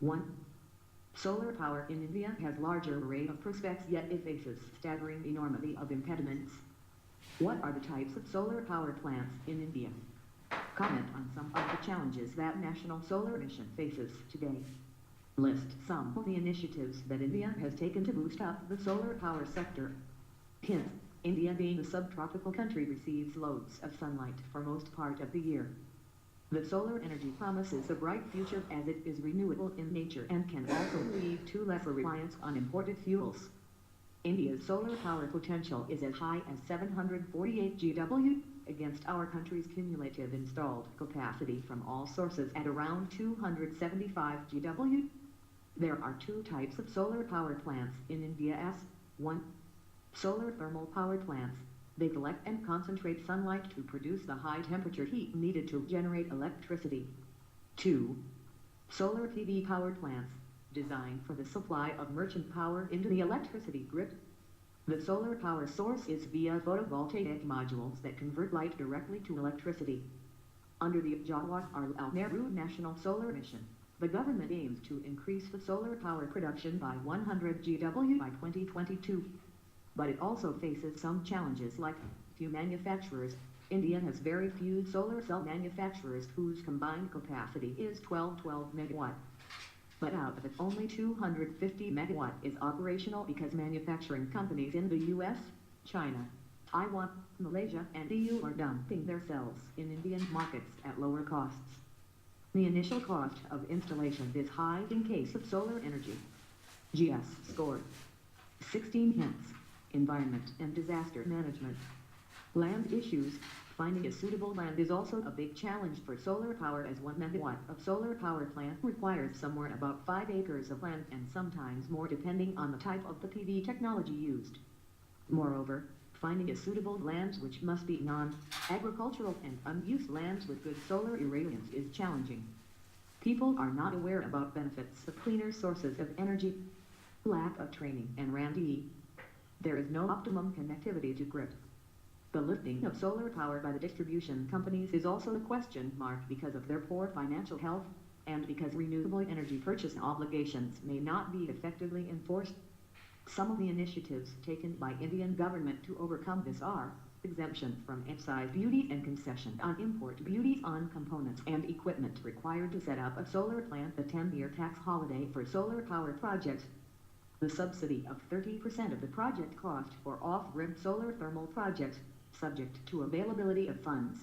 1. Solar power in India has larger array of prospects, yet it faces staggering enormity of impediments. What are the types of solar power plants in India? Comment on some of the challenges that National Solar Mission faces today. List some of the initiatives that India has taken to boost up the solar power sector. Hint: India, being a subtropical country, receives loads of sunlight for most part of the year. The solar energy promises a bright future as it is renewable in nature and can also lead to lesser reliance on imported fuels. India's solar power potential is as high as 748 GW, against our country's cumulative installed capacity from all sources at around 275 GW. There are two types of solar power plants in India as 1. Solar thermal power plants. They collect and concentrate sunlight to produce the high temperature heat needed to generate electricity. 2. Solar PV power plants, designed for the supply of merchant power into the electricity grid. The solar power source is via photovoltaic modules that convert light directly to electricity. Under the Jawaharlal Nehru National Solar Mission, the government aims to increase the solar power production by 100 GW by 2022. But it also faces some challenges like few manufacturers. India has very few solar cell manufacturers whose combined capacity is 12 MW. But out of it, only 250 MW is operational because manufacturing companies in the US, China, Taiwan, Malaysia, and EU are dumping their cells in Indian markets at lower costs. The initial cost of installation is high in case of solar energy. GS scored 16 hints. Environment and disaster management. Land issues. Finding a suitable land is also a big challenge for solar power, as 1 megawatt of solar power plant requires somewhere about 5 acres of land and sometimes more depending on the type of the PV technology used. Moreover, finding a suitable lands which must be non-agricultural and unused lands with good solar irradiance is challenging. People are not aware about benefits of cleaner sources of energy. Lack of training and R&D. There is no optimum connectivity to grid. The lifting of solar power by the distribution companies is also a question mark because of their poor financial health, and because renewable energy purchase obligations may not be effectively enforced. Some of the initiatives taken by Indian government to overcome this are exemption from excise duty and concession on import duties on components and equipment required to set up a solar plant, a 10-year tax holiday for solar power projects, the subsidy of 30% of the project cost for off-grid solar thermal projects, subject to availability of funds.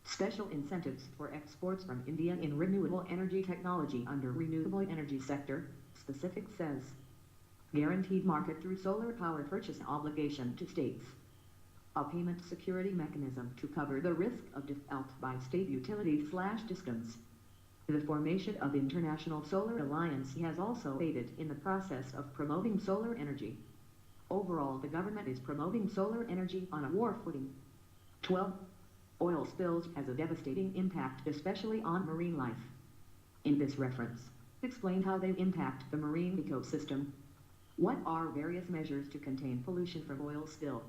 Special incentives for exports from India in renewable energy technology under renewable energy sector, specific says. Guaranteed market through solar power purchase obligation to states. A payment security mechanism to cover the risk of default by state utilities/discoms. The formation of International Solar Alliance has also aided in the process of promoting solar energy. Overall, the government is promoting solar energy on a war footing. 12. Oil spills has a devastating impact, especially on marine life. In this reference, explain how they impact the marine ecosystem. What are various measures to contain pollution from oil spill?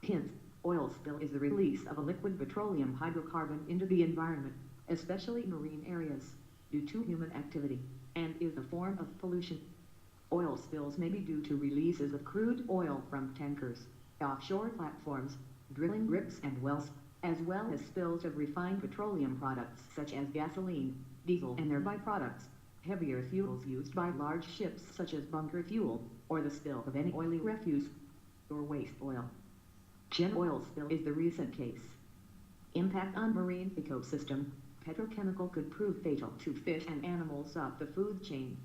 Hint: oil spill is the release of a liquid petroleum hydrocarbon into the environment, especially marine areas, due to human activity, and is a form of pollution. Oil spills may be due to releases of crude oil from tankers, offshore platforms, drilling rigs and wells, as well as spills of refined petroleum products such as gasoline, diesel and their byproducts, heavier fuels used by large ships such as bunker fuel, or the spill of any oily refuse or waste oil. Chin oil spill is the recent case. Impact on marine ecosystem. Petrochemical could prove fatal to fish and animals up the food chain.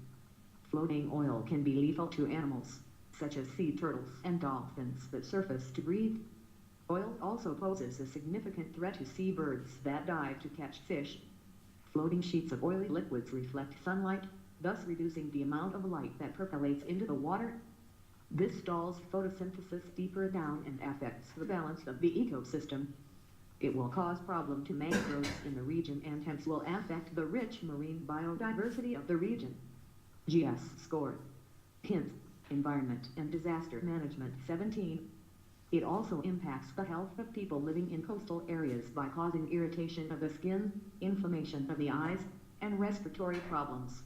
Floating oil can be lethal to animals, such as sea turtles and dolphins that surface to breathe. Oil also poses a significant threat to seabirds that dive to catch fish. Floating sheets of oily liquids reflect sunlight, thus reducing the amount of light that percolates into the water. This stalls photosynthesis deeper down and affects the balance of the ecosystem. It will cause problem to mangroves in the region and hence will affect the rich marine biodiversity of the region. GS score. Hint: environment and disaster management 17. It also impacts the health of people living in coastal areas by causing irritation of the skin, inflammation of the eyes, and respiratory problems.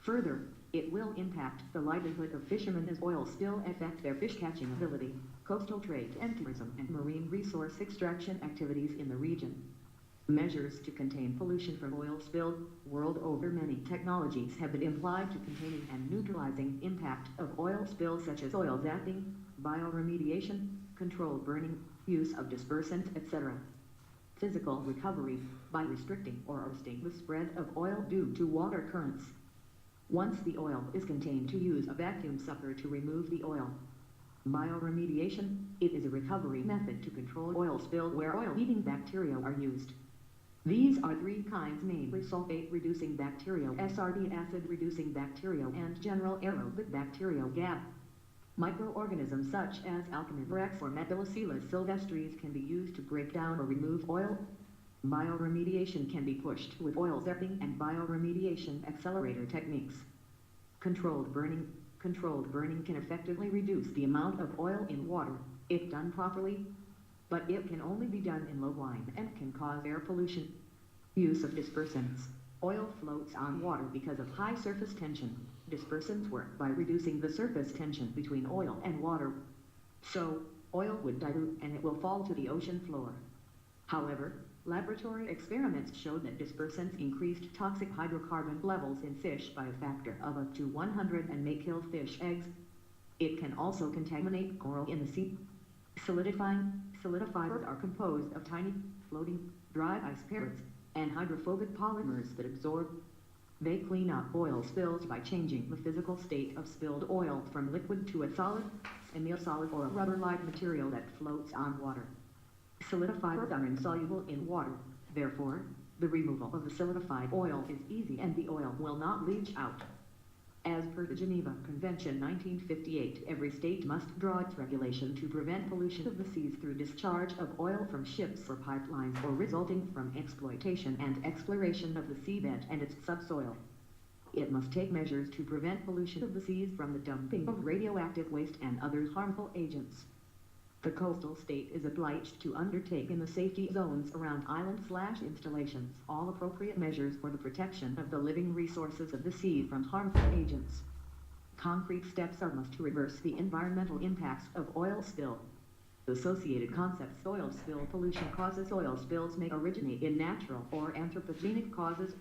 Further, it will impact the livelihood of fishermen as oil spill affect their fish catching ability, coastal trade and tourism, and marine resource extraction activities in the region. Measures to contain pollution from oil spill. World over, many technologies have been applied to containing and neutralizing impact of oil spills, such as oil zapping, bioremediation, controlled burning, use of dispersant, etc. Physical recovery, by restricting or arresting the spread of oil due to water currents. Once the oil is contained, to use a vacuum sucker to remove the oil. Bioremediation, it is a recovery method to control oil spill where oil-eating bacteria are used. These are three kinds, namely sulfate-reducing bacteria, SRB, acid-reducing bacteria, and general aerobic bacteria, GAB. Microorganisms such as Alchemivrex or Methyllocellus sylvestris can be used to break down or remove oil. Bioremediation can be pushed with oil zapping and bioremediation accelerator techniques. Controlled burning. Controlled burning can effectively reduce the amount of oil in water, if done properly, but it can only be done in low line and can cause air pollution. Use of dispersants. Oil floats on water because of high surface tension. Dispersants work by reducing the surface tension between oil and water. So, oil would dilute and it will fall to the ocean floor. However, laboratory experiments showed that dispersants increased toxic hydrocarbon levels in fish by a factor of up to 100 and may kill fish eggs. It can also contaminate coral in the sea. Solidifiers are composed of tiny, floating, dry ice pellets, and hydrophobic polymers that absorb. They clean up oil spills by changing the physical state of spilled oil from liquid to a solid, semi-solid, or a rubber-like material that floats on water. Solidifiers are insoluble in water, therefore, the removal of the solidified oil is easy and the oil will not leach out. As per the Geneva Convention 1958, every state must draw its regulation to prevent pollution of the seas through discharge of oil from ships or pipelines or resulting from exploitation and exploration of the seabed and its subsoil. It must take measures to prevent pollution of the seas from the dumping of radioactive waste and other harmful agents. The coastal state is obliged to undertake in the safety zones around islands/installations all appropriate measures for the protection of the living resources of the sea from harmful agents. Concrete steps are must to reverse the environmental impacts of oil spill. Associated concepts. Oil spill pollution causes. Oil spills may originate in natural or anthropogenic causes.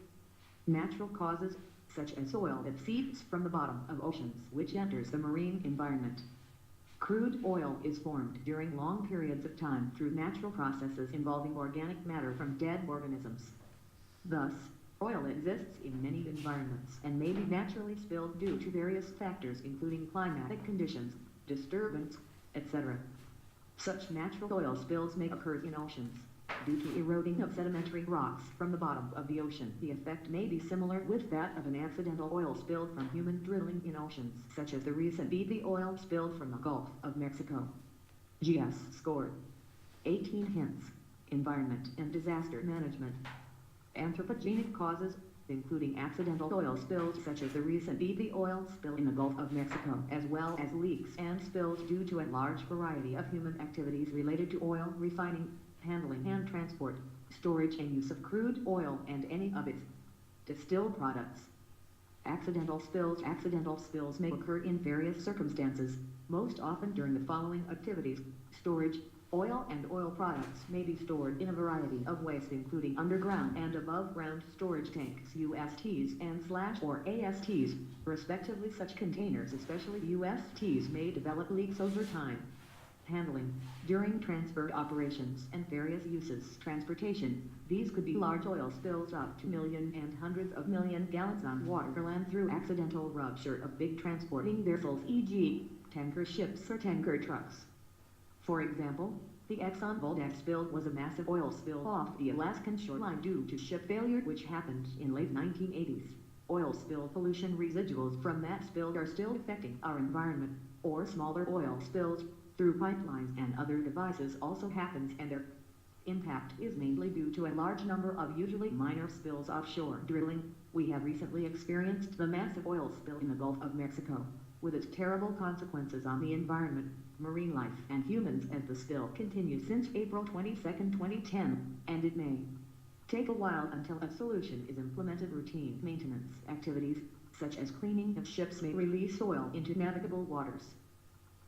Natural causes, such as oil that seeps from the bottom of oceans, which enters the marine environment. Crude oil is formed during long periods of time through natural processes involving organic matter from dead organisms. Thus, oil exists in many environments and may be naturally spilled due to various factors including climatic conditions, disturbance, etc. Such natural oil spills may occur in oceans. Due to eroding of sedimentary rocks from the bottom of the ocean, the effect may be similar with that of an accidental oil spill from human drilling in oceans, such as the recent BP oil spilled from the Gulf of Mexico. GS scored 18 hints. Environment and disaster management. Anthropogenic causes, including accidental oil spills such as the recent BP oil spill in the Gulf of Mexico, as well as leaks and spills due to a large variety of human activities related to oil refining, handling and transport, storage and use of crude oil and any of its distilled products. Accidental spills may occur in various circumstances, most often during the following activities. Storage. Oil and oil products may be stored in a variety of ways, including underground and above ground storage tanks, USTs and /or ASTs, respectively. Such containers, especially USTs, may develop leaks over time. Handling. During transport operations and various uses. Transportation. These could be large oil spills up to million and hundreds of million gallons on waterland through accidental rupture of big transporting vessels, e.g., tanker ships or tanker trucks. For example, the Exxon Valdez spill was a massive oil spill off the Alaskan shoreline due to ship failure, which happened in late 1980s. Oil spill pollution residuals from that spill are still affecting our environment, or smaller oil spills through pipelines and other devices also happens, and their impact is mainly due to a large number of usually minor spills offshore drilling. We have recently experienced the massive oil spill in the Gulf of Mexico, with its terrible consequences on the environment, marine life, and humans as the spill continues since April 22, 2010, and it may take a while until a solution is implemented. Routine maintenance activities. such as cleaning of ships, may release oil into navigable waters.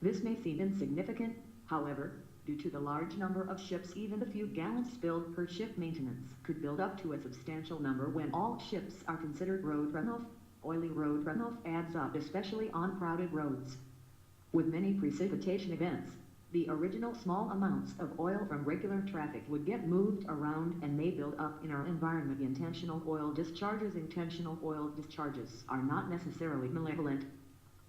This may seem insignificant, however, due to the large number of ships. Even a few gallons spilled per ship maintenance could build up to a substantial number when all ships are considered. Road runoff. Oily road runoff adds up, especially on crowded roads. With many precipitation events, the original small amounts of oil from regular traffic would get moved around and may build up in our environment. Intentional oil discharges. Intentional oil discharges are not necessarily malevolent.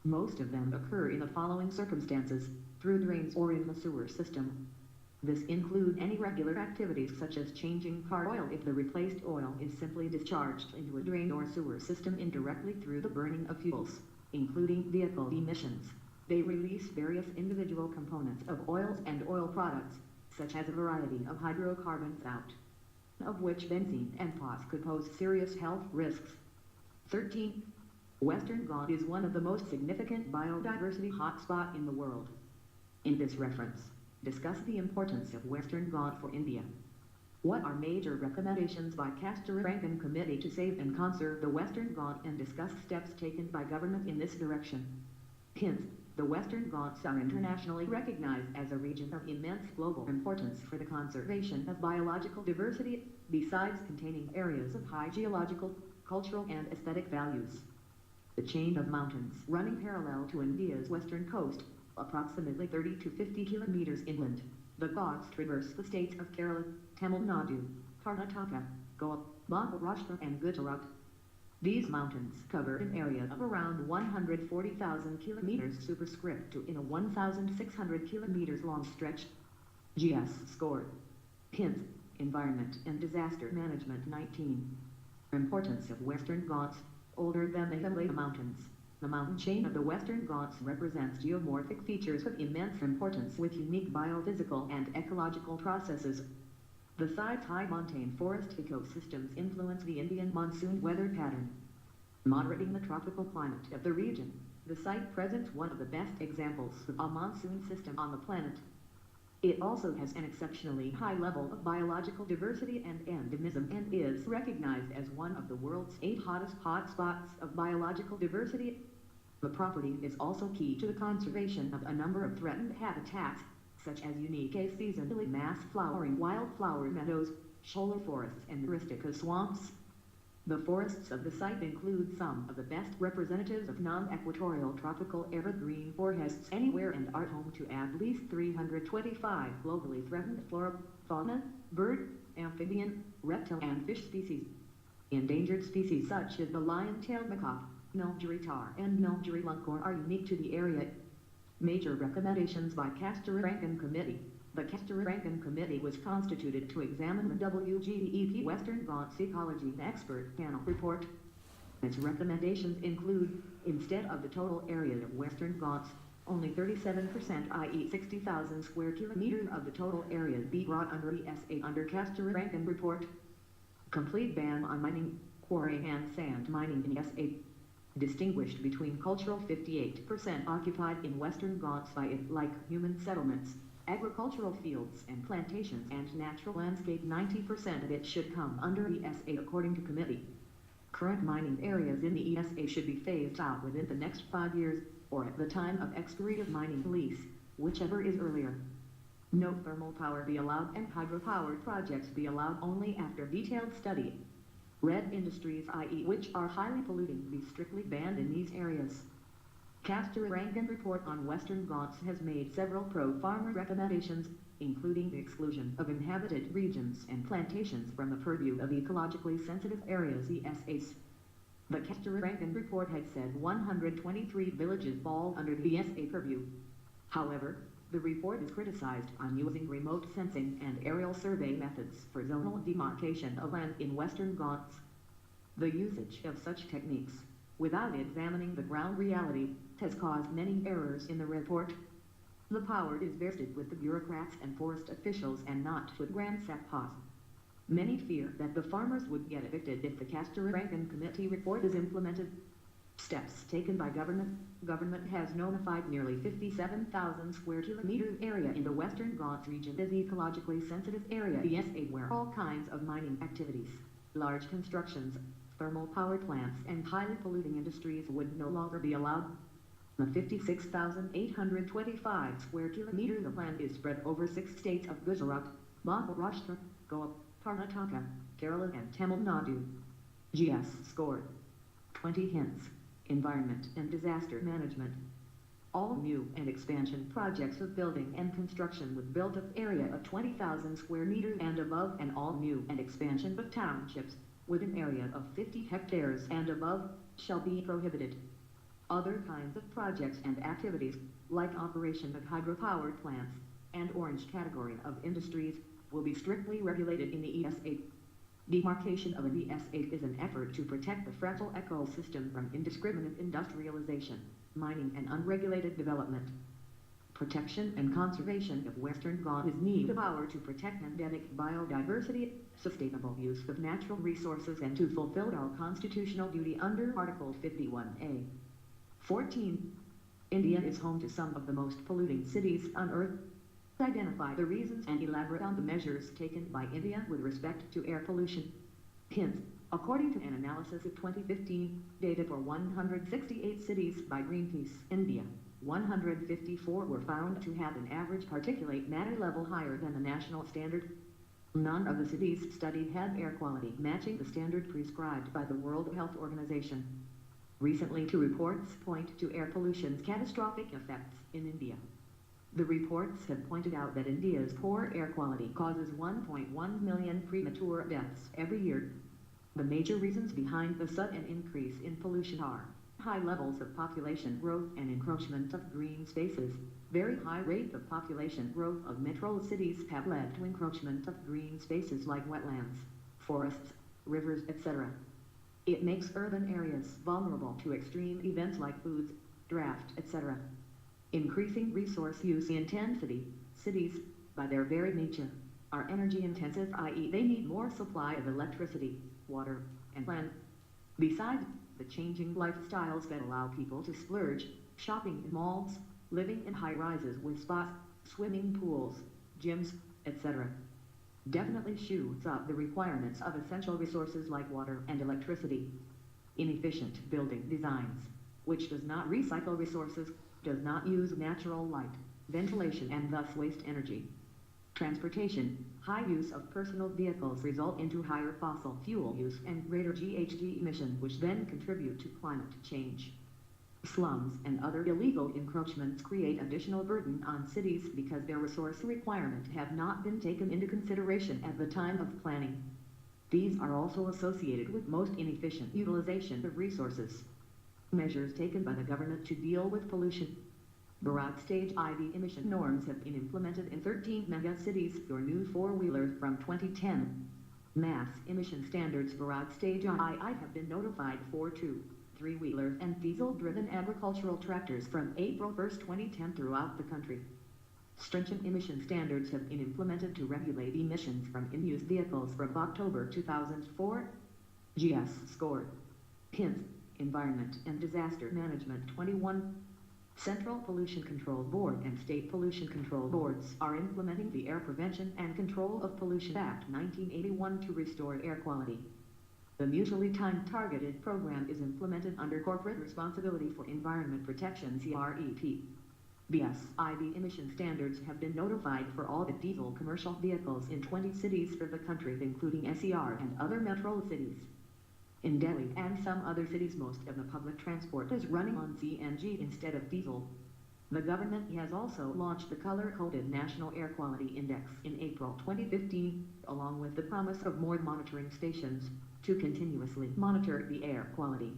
Most of them occur in the following circumstances: through drains or in the sewer system. This include any regular activities such as changing car oil if the replaced oil is simply discharged into a drain or sewer system indirectly through the burning of fuels, including vehicle emissions. They release various individual components of oils and oil products, such as a variety of hydrocarbons, out of which benzene and POS could pose serious health risks. 13. Western Ghats is one of the most significant biodiversity hotspots in the world. In this reference, discuss the importance of Western Ghats for India. What are major recommendations by Kasturi-Rankin Committee to save and conserve the Western Ghats, and discuss steps taken by government in this direction? Hint: the Western Ghats are internationally recognized as a region of immense global importance for the conservation of biological diversity, besides containing areas of high geological, cultural and aesthetic values. The chain of mountains running parallel to India's western coast, approximately 30 to 50 kilometers inland, the Ghats traverse the states of Kerala, Tamil Nadu, Karnataka, Goa, Maharashtra and Gujarat. These mountains cover an area of around 140,000 kilometers superscript to in a 1,600 kilometers long stretch. GS scored. Hint: Environment and Disaster Management. 19. Importance of Western Ghats. Older than the Himalaya Mountains, the mountain chain of the Western Ghats represents geomorphic features of immense importance with unique biophysical and ecological processes. The side's high montane forest ecosystems influence the Indian monsoon weather pattern, moderating the tropical climate of the region. The site presents one of the best examples of a monsoon system on the planet. It also has an exceptionally high level of biological diversity and endemism, and is recognized as one of the world's 8 hottest hotspots of biological diversity. The property is also key to the conservation of a number of threatened habitats, such as unique seasonally mass-flowering wildflower meadows, shoaler forests and Myristica swamps. The forests of the site include some of the best representatives of non-equatorial tropical evergreen forests anywhere, and are home to at least 325 globally threatened flora, fauna, bird, amphibian, reptile and fish species. Endangered species such as the lion-tailed macaque, Nilgiri tahr and Nilgiri lunkor are unique to the area. Major recommendations by Kasturi-Rankin Committee. The Kasturi-Rankin Committee was constituted to examine the WGEP Western Ghats Ecology Expert Panel report. Its recommendations include, instead of the total area of Western Ghats, only 37%, i.e. 60,000 square kilometers of the total area be brought under ESA under Kasturi-Rankin report. Complete ban on mining, quarry and sand mining in ESA. Distinguished between cultural 58% occupied in Western Ghats by it, like human settlements, agricultural fields and plantations, and natural landscape. 90% of it should come under ESA according to committee. Current mining areas in the ESA should be phased out within the next 5 years, or at the time of expiry of mining lease, whichever is earlier. No thermal power be allowed, and hydropower projects be allowed only after detailed study. Red industries, i.e. which are highly polluting, be strictly banned in these areas. Kasturi-Rankin report on Western Ghats has made several pro-farmer recommendations, including the exclusion of inhabited regions and plantations from the purview of ecologically sensitive areas ESAs. The Kasturi-Rankin report had said 123 villages fall under the ESA purview. However, the report is criticized on using remote sensing and aerial survey methods for zonal demarcation of land in Western Ghats. The usage of such techniques, without examining the ground reality, has caused many errors in the report. The power is vested with the bureaucrats and forest officials and not with Grand Sappas. Many fear that the farmers would get evicted if the Kasturi-Rankin Committee report is implemented. Steps taken by government has notified nearly 57,000 square kilometers area in the Western Ghats region as ecologically sensitive area ESA, where all kinds of mining activities, large constructions, Thermal power plants and highly polluting industries would no longer be allowed. The 56,825 square kilometers of land is spread over 6 states of Gujarat, Maharashtra, Goa, Karnataka, Kerala and Tamil Nadu. GS scored 20 hints. Environment and disaster management. All new and expansion projects of building and construction with built-up area of 20,000 square meters and above, and all new and expansion of townships with an area of 50 hectares and above shall be prohibited. Other kinds of projects and activities, like operation of hydropower plants and orange category of industries, will be strictly regulated in the ES8. Demarcation of an ES8 is an effort to protect the fragile ecosystem from indiscriminate industrialization, mining and unregulated development. Protection and conservation of Western Ghats need the power to protect endemic biodiversity, sustainable use of natural resources, and to fulfill our constitutional duty under Article 51A. 14. India is home to some of the most polluting cities on Earth. Identify the reasons and elaborate on the measures taken by India with respect to air pollution. Hints. According to an analysis of 2015 data for 168 cities by Greenpeace India, 154 were found to have an average particulate matter level higher than the national standard. None of the cities studied had air quality matching the standard prescribed by the World Health Organization. Recently, two reports point to air pollution's catastrophic effects in India. The reports have pointed out that India's poor air quality causes 1.1 million premature deaths every year. The major reasons behind the sudden increase in pollution are high levels of population growth and encroachment of green spaces. Very high rate of population growth of metro cities have led to encroachment of green spaces like wetlands, forests, rivers, etc. It makes urban areas vulnerable to extreme events like floods, drought, etc. Increasing resource use intensity. Cities, by their very nature, are energy intensive, i.e. they need more supply of electricity, water, and land. Besides, the changing lifestyles that allow people to splurge, shopping in malls, living in high-rises with spas, swimming pools, gyms, etc. definitely shoots up the requirements of essential resources like water and electricity. Inefficient building designs, which does not recycle resources, does not use natural light, ventilation, and thus waste energy. Transportation, high use of personal vehicles result into higher fossil fuel use and greater GHG emissions, which then contribute to climate change. Slums and other illegal encroachments create additional burden on cities because their resource requirements have not been taken into consideration at the time of planning. These are also associated with most inefficient utilization of resources. Measures taken by the government to deal with pollution. Bharat Stage IV emission norms have been implemented in 13 megacities for new four-wheelers from 2010. Mass emission standards Bharat Stage II have been notified for 2, 3-wheelers and diesel-driven agricultural tractors from April 1, 2010 throughout the country. Stringent emission standards have been implemented to regulate emissions from in-use vehicles from October 2004. GS scored. Hints. Environment and Disaster Management. 21. Central Pollution Control Board and State Pollution Control Boards are implementing the Air Prevention and Control of Pollution Act 1981 to restore air quality. The mutually time-targeted program is implemented under Corporate Responsibility for Environment Protection (CREP). BS-IV emission standards have been notified for all the diesel commercial vehicles in 20 cities for the country, including SER and other metro cities. In Delhi and some other cities, most of the public transport is running on CNG instead of diesel. The government has also launched the color-coded National Air Quality Index in April 2015, along with the promise of more monitoring stations to continuously monitor the air quality.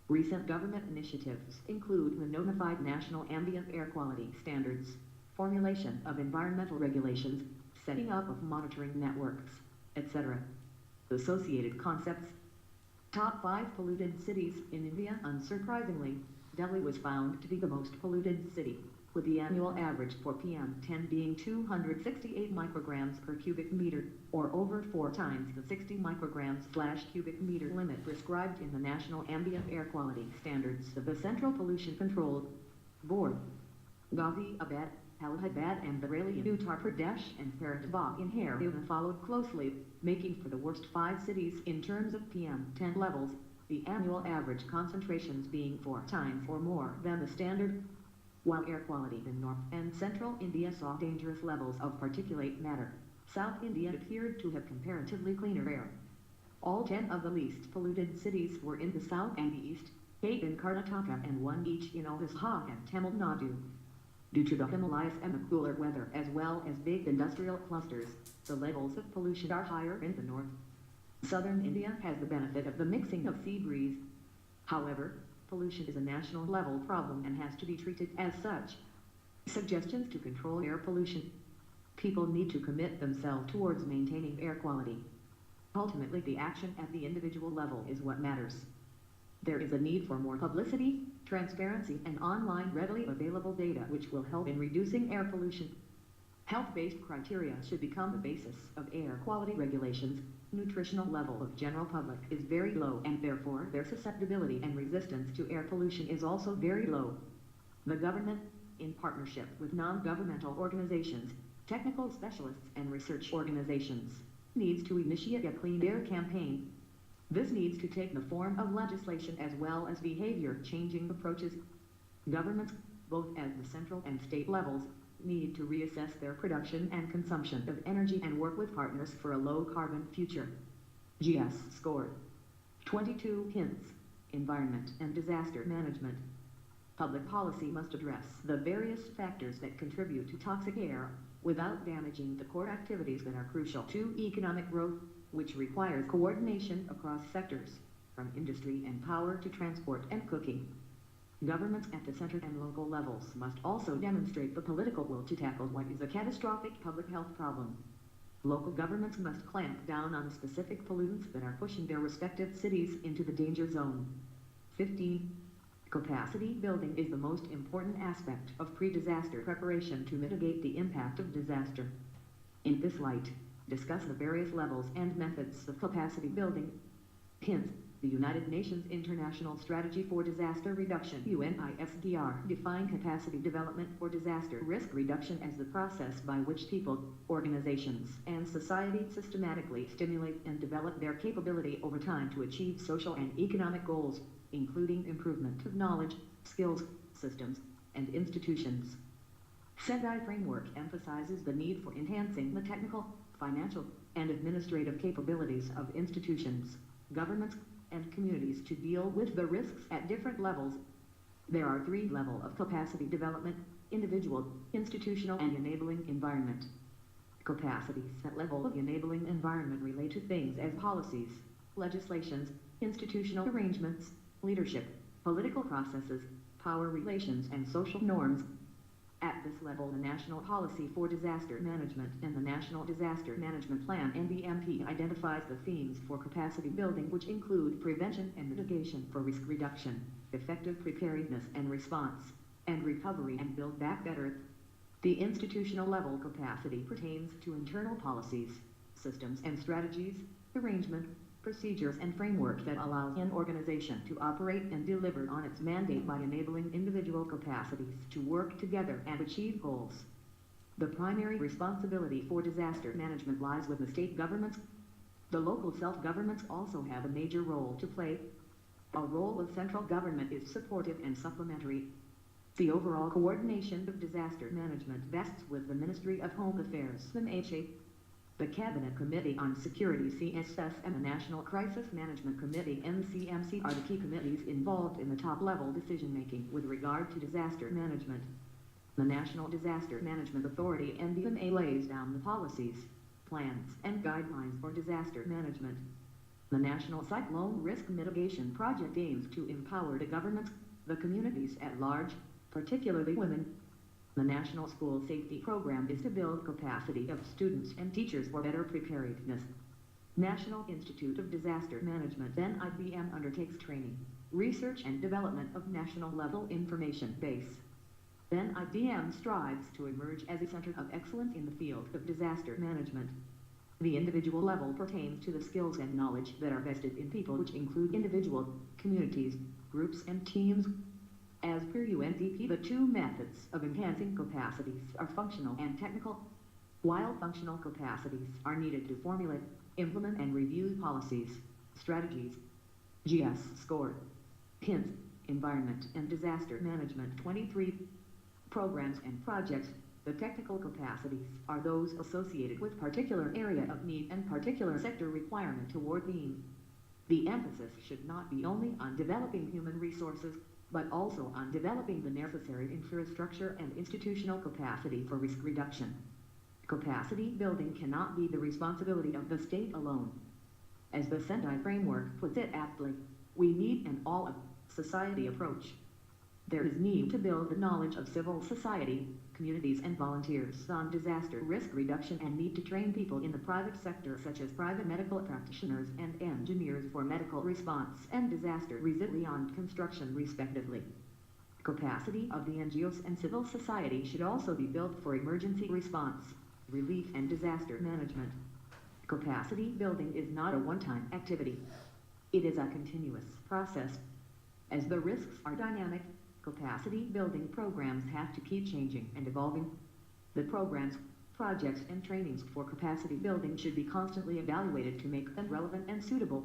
Recent government initiatives include the Notified National Ambient Air Quality Standards, formulation of environmental regulations, setting up of monitoring networks, etc. Associated concepts. Top 5 polluted cities in India. Unsurprisingly, Delhi was found to be the most polluted city, with the annual average for PM10 being 268 micrograms per cubic meter, or over 4 times the 60 micrograms/cubic meter limit prescribed in the National Ambient Air Quality Standards of the Central Pollution Control Board. Ghaziabad, Allahabad and Bareilly in Uttar Pradesh and Faridabad in Haryana followed closely, making for the worst 5 cities in terms of PM10 levels, the annual average concentrations being 4 times or more than the standard, while air quality in North and Central India saw dangerous levels of particulate matter. South India appeared to have comparatively cleaner air. All 10 of the least polluted cities were in the south and east, 8 in Karnataka and 1 each in Odisha and Tamil Nadu. Due to the Himalayas and the cooler weather as well as big industrial clusters, the levels of pollution are higher in the north. Southern India has the benefit of the mixing of sea breeze. However, pollution is a national level problem and has to be treated as such. Suggestions to control air pollution. People need to commit themselves towards maintaining air quality. Ultimately, the action at the individual level is what matters. There is a need for more publicity, transparency, and online readily available data which will help in reducing air pollution. Health-based criteria should become the basis of air quality regulations. Nutritional level of general public is very low and therefore their susceptibility and resistance to air pollution is also very low. The government, in partnership with non-governmental organizations, technical specialists and research organizations, needs to initiate a clean air campaign. This needs to take the form of legislation as well as behavior-changing approaches. Governments, both at the central and state levels, need to reassess their production and consumption of energy and work with partners for a low-carbon future. GS scored 22 hints. Environment and disaster management. Public policy must address the various factors that contribute to toxic air, without damaging the core activities that are crucial to economic growth, which requires coordination across sectors, from industry and power to transport and cooking. Governments at the center and local levels must also demonstrate the political will to tackle what is a catastrophic public health problem. Local governments must clamp down on the specific pollutants that are pushing their respective cities into the danger zone. 15. Capacity building is the most important aspect of pre-disaster preparation to mitigate the impact of disaster. In this light, discuss the various levels and methods of capacity building. Hints. The United Nations International Strategy for Disaster Reduction (UNISDR) defined capacity development for disaster risk reduction as the process by which people, organizations, and society systematically stimulate and develop their capability over time to achieve social and economic goals, including improvement of knowledge, skills, systems, and institutions. Sendai framework emphasizes the need for enhancing the technical, financial, and administrative capabilities of institutions, governments, and communities to deal with the risks at different levels. There are 3 levels of capacity development: individual, institutional, and enabling environment. Capacities at level of enabling environment relate to things as policies, legislations, institutional arrangements, leadership, political processes, power relations, and social norms. At this level, the National Policy for Disaster Management and the National Disaster Management Plan (NDMP) identifies the themes for capacity building, which include prevention and mitigation for risk reduction, effective preparedness and response, and recovery and build back better. The institutional level capacity pertains to internal policies, systems and strategies, arrangement, procedures and framework that allows an organization to operate and deliver on its mandate by enabling individual capacities to work together and achieve goals. The primary responsibility for disaster management lies with the state governments. The local self-governments also have a major role to play. A role of central government is supportive and supplementary. The overall coordination of disaster management vests with the Ministry of Home Affairs, the MHA. The Cabinet Committee on Security (CSS) and the National Crisis Management Committee (NCMC) are the key committees involved in the top-level decision-making with regard to disaster management. The National Disaster Management Authority (NDMA) lays down the policies, plans, and guidelines for disaster management. The National Cyclone Risk Mitigation Project aims to empower the governments, the communities at large, particularly women. The National School Safety Program is to build capacity of students and teachers for better preparedness. National Institute of Disaster Management (NIBM) undertakes training, research and development of national-level information base. NIBM strives to emerge as a center of excellence in the field of disaster management. The individual level pertains to the skills and knowledge that are vested in people, which include individual, communities, groups and teams. As per UNDP, the two methods of enhancing capacities are functional and technical. While functional capacities are needed to formulate, implement and review policies, strategies, GS score, hints, environment and disaster management 23 programs and projects, the technical capacities are those associated with particular area of need and particular sector requirement toward being. The emphasis should not be only on developing human resources, but also on developing the necessary infrastructure and institutional capacity for risk reduction. Capacity building cannot be the responsibility of the state alone. As the Sendai framework puts it aptly, we need an all-of-society approach. There is need to build the knowledge of civil society, communities and volunteers on disaster risk reduction and need to train people in the private sector such as private medical practitioners and engineers for medical response and disaster resilient construction respectively. Capacity of the NGOs and civil society should also be built for emergency response, relief and disaster management. Capacity building is not a one-time activity. It is a continuous process. As the risks are dynamic, capacity building programs have to keep changing and evolving. The programs, projects and trainings for capacity building should be constantly evaluated to make them relevant and suitable.